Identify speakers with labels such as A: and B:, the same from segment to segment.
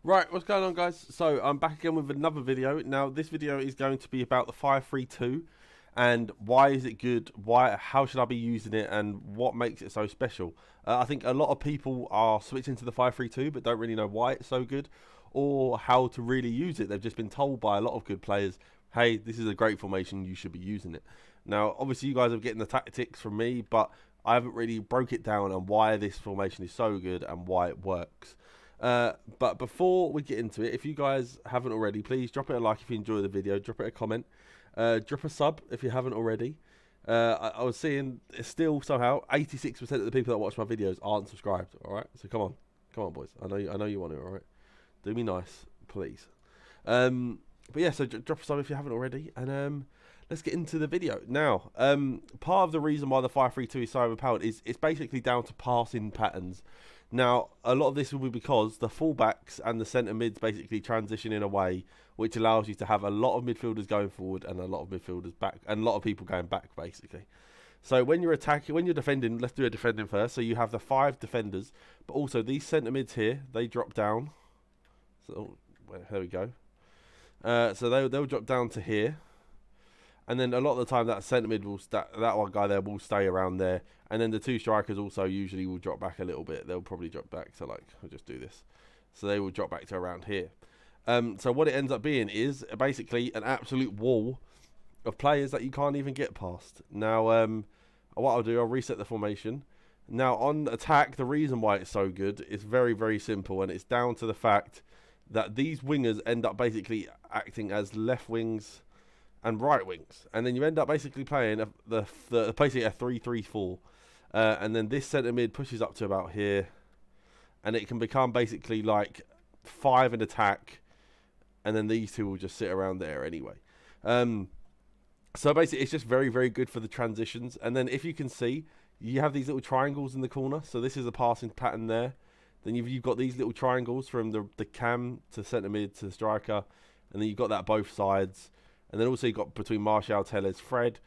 A: Right, what's going on, guys? So I'm back again with another video. Now this video is going to be about the 5-3-2 and why is it good, how should I be using it, and what makes it so special. I think a lot of people are switching to the 5-3-2 but don't really know why it's so good or how to really use it. They've just been told by a lot of good players, hey, this is a great formation, you should be using it. Now obviously you guys are getting the tactics from me, but I haven't really broke it down on why this formation is so good and why it works. But before we get into it, if you guys haven't already, please drop it a like if you enjoy the video, drop it a comment, drop a sub if you haven't already. I was seeing still somehow 86% of the people that watch my videos aren't subscribed. All right, so come on, boys. I know you want to. All right, do me nice, please. But yeah, so drop a sub if you haven't already, and let's get into the video now. Part of the reason why the 5-3-2 is so overpowered is it's basically down to passing patterns. Now, a lot of this will be because the fullbacks and the centre mids basically transition in a way which allows you to have a lot of midfielders going forward and a lot of midfielders back, and a lot of people going back, basically. So when you're attacking, when you're defending, let's do a defending first. So you have the 5 defenders, but also these centre mids here, they drop down. So there we go. So they'll drop down to here. And then a lot of the time that centre mid will that one guy there will stay around there, and then the 2 strikers also usually will drop back a little bit. They'll probably drop back to, like, I'll just do this, so they will drop back to around here. So what it ends up being is basically an absolute wall of players that you can't even get past. Now what I'll do, I'll reset the formation. Now on attack, the reason why it's so good is very, very simple, and it's down to the fact that these wingers end up basically acting as left wings and right wings, and then you end up basically playing basically a 3-3-4, and then this centre mid pushes up to about here, and it can become basically like 5 in attack, and then these 2 will just sit around there anyway. So basically it's just very, very good for the transitions. And then if you can see, you have these little triangles in the corner, so this is a passing pattern there. Then you've got these little triangles from the cam to centre mid to the striker, and then you've got that both sides. And then also you've got between Martial, Tellez, Fred.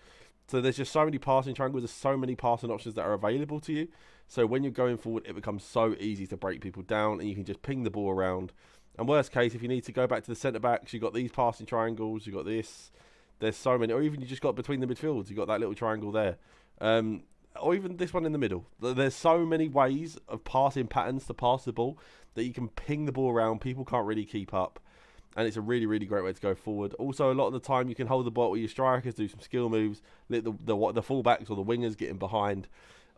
A: So there's just so many passing triangles. There's so many passing options that are available to you. So when you're going forward, it becomes so easy to break people down, and you can just ping the ball around. And worst case, if you need to go back to the centre-backs, you've got these passing triangles. You've got this. There's so many. Or even you just got between the midfields. You've got that little triangle there. Or even this one in the middle. There's so many ways of passing patterns to pass the ball that you can ping the ball around. People can't really keep up. And it's a really, really great way to go forward. Also, a lot of the time, you can hold the ball with your strikers, do some skill moves, let the fullbacks or the wingers get in behind,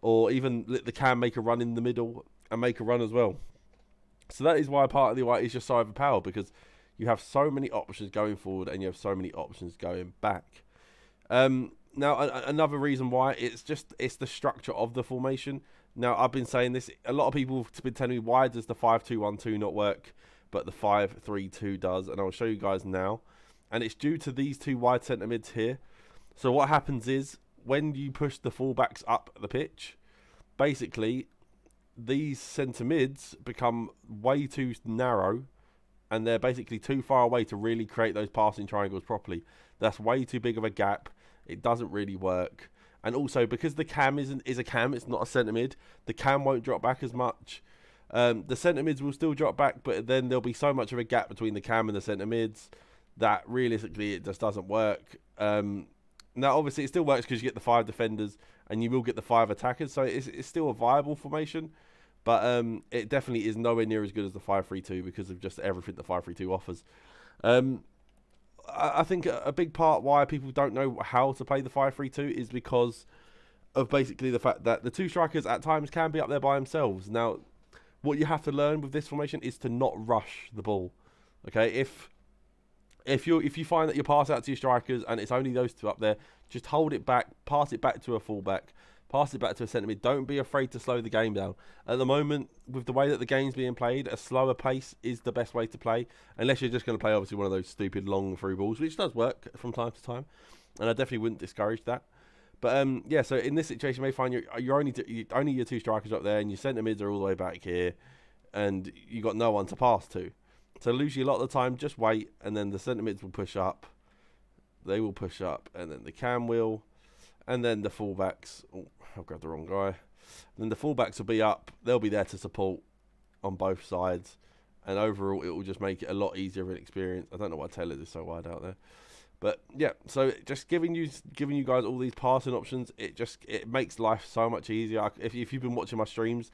A: or even let the cam make a run in the middle and make a run as well. So that is why part of the why is just so overpowered, because you have so many options going forward and you have so many options going back. Now, another reason why it's the structure of the formation. Now, I've been saying this. A lot of people have been telling me, why does the 5-2-1-2 not work, but the 5-3-2 does, and I'll show you guys now. And it's due to these 2 wide centre mids here. So what happens is, when you push the fullbacks up the pitch, basically these centre mids become way too narrow, and they're basically too far away to really create those passing triangles properly. That's way too big of a gap. It doesn't really work. And also, because the cam is a cam, it's not a centre mid, the cam won't drop back as much. The centre mids will still drop back, but then there'll be so much of a gap between the cam and the centre mids that realistically it just doesn't work. Now, obviously, it still works because you get the 5 defenders and you will get the 5 attackers, so it's still a viable formation, but it definitely is nowhere near as good as the 5-3-2 because of just everything the 5-3-2 offers. I think a big part why people don't know how to play the 5-3-2 is because of basically the fact that the 2 strikers at times can be up there by themselves. Now, what you have to learn with this formation is to not rush the ball. Okay, if you find that you pass out to your strikers and it's only those 2 up there, just hold it back, pass it back to a fullback, pass it back to a centre mid. Don't be afraid to slow the game down. At the moment, with the way that the game's being played, a slower pace is the best way to play, unless you're just going to play obviously one of those stupid long through balls, which does work from time to time, and I definitely wouldn't discourage that. But yeah, so in this situation, you may find you're only your 2 strikers up there, and your centre mids are all the way back here, and you got no one to pass to. So usually a lot of the time, just wait, and then the centre mids will push up. They will push up, and then the cam will, and then the fullbacks. Oh, I've grabbed the wrong guy. And then the fullbacks will be up. They'll be there to support on both sides, and overall it will just make it a lot easier of an experience. I don't know why Taylor is so wide out there. But yeah, so just giving you guys all these passing options, it makes life so much easier. If you've been watching my streams,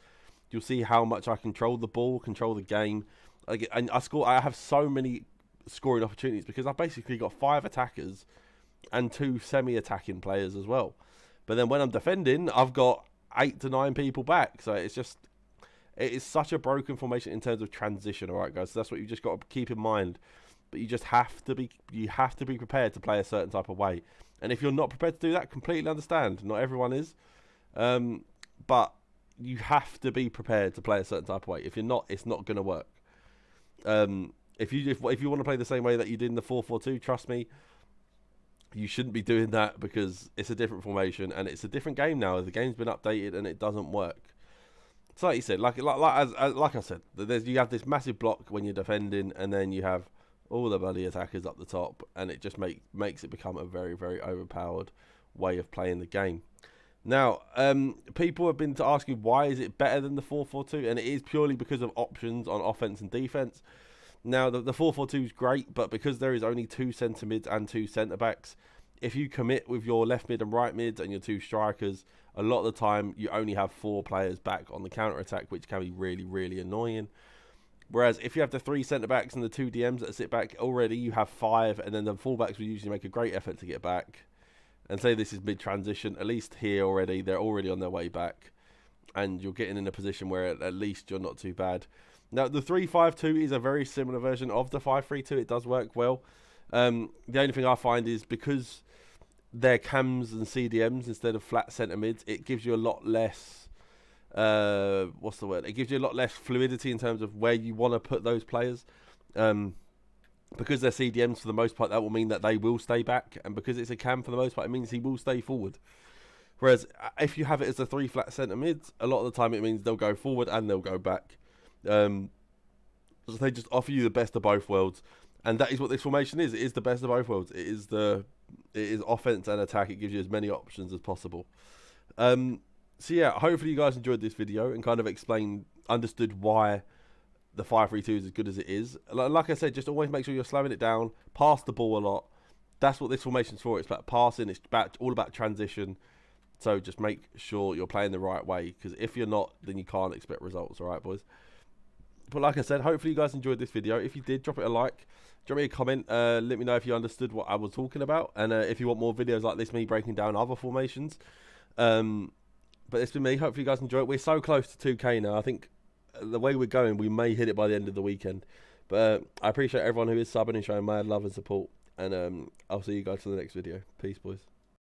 A: you'll see how much I control the ball, control the game. And I have so many scoring opportunities because I've basically got 5 attackers and 2 semi-attacking players as well. But then when I'm defending, I've got 8 to 9 people back. So it is such a broken formation in terms of transition. All right, guys. So that's what you just got to keep in mind. But you just have to be prepared to play a certain type of way. And if you're not prepared to do that, completely understand. Not everyone is, but you have to be prepared to play a certain type of way. If you're not, it's not going to work. If you want to play the same way that you did in the 4-4-2, trust me, you shouldn't be doing that because it's a different formation and it's a different game now. The game's been updated and it doesn't work. So like you said, like I said, you have this massive block when you're defending, and then you have all the bloody attackers up the top, and it just makes it become a very, very overpowered way of playing the game. Now, people have been asking why is it better than the 4-4-2, and it is purely because of options on offense and defense. Now, the 4-4-2 is great, but because there is only 2 centre mids and 2 centre backs, if you commit with your left mid and right mids and your 2 strikers, a lot of the time you only have 4 players back on the counter attack, which can be really, really annoying. Whereas if you have the 3 centre-backs and the 2 DMs that sit back, already you have 5, and then the full-backs will usually make a great effort to get back. And say this is mid-transition, at least here already, they're already on their way back. And you're getting in a position where at least you're not too bad. Now, the 3-5-2 is a very similar version of the 5-3-2. It does work well. The only thing I find is because they're cams and CDMs instead of flat centre-mids, it gives you a lot less... what's the word? It gives you a lot less fluidity in terms of where you want to put those players. Because they're CDMs for the most part, that will mean that they will stay back, and because it's a cam for the most part, it means he will stay forward. Whereas if you have it as a 3 flat centre mids, a lot of the time it means they'll go forward and they'll go back. So they just offer you the best of both worlds, and that is what this formation is. It is the best of both worlds. It is offense and attack. It gives you as many options as possible. So yeah, hopefully you guys enjoyed this video and kind of understood why the 5-3-2 is as good as it is. Like I said, just always make sure you're slowing it down, pass the ball a lot. That's what this formation's for. It's about passing. It's all about transition. So just make sure you're playing the right way, because if you're not, then you can't expect results. All right, boys. But like I said, hopefully you guys enjoyed this video. If you did, drop it a like. Drop me a comment. Let me know if you understood what I was talking about, and if you want more videos like this, me breaking down other formations. But it's been me. Hopefully you guys enjoy it. We're so close to 2K now. I think the way we're going, we may hit it by the end of the weekend. But I appreciate everyone who is subbing and showing mad love and support. And I'll see you guys for the next video. Peace, boys.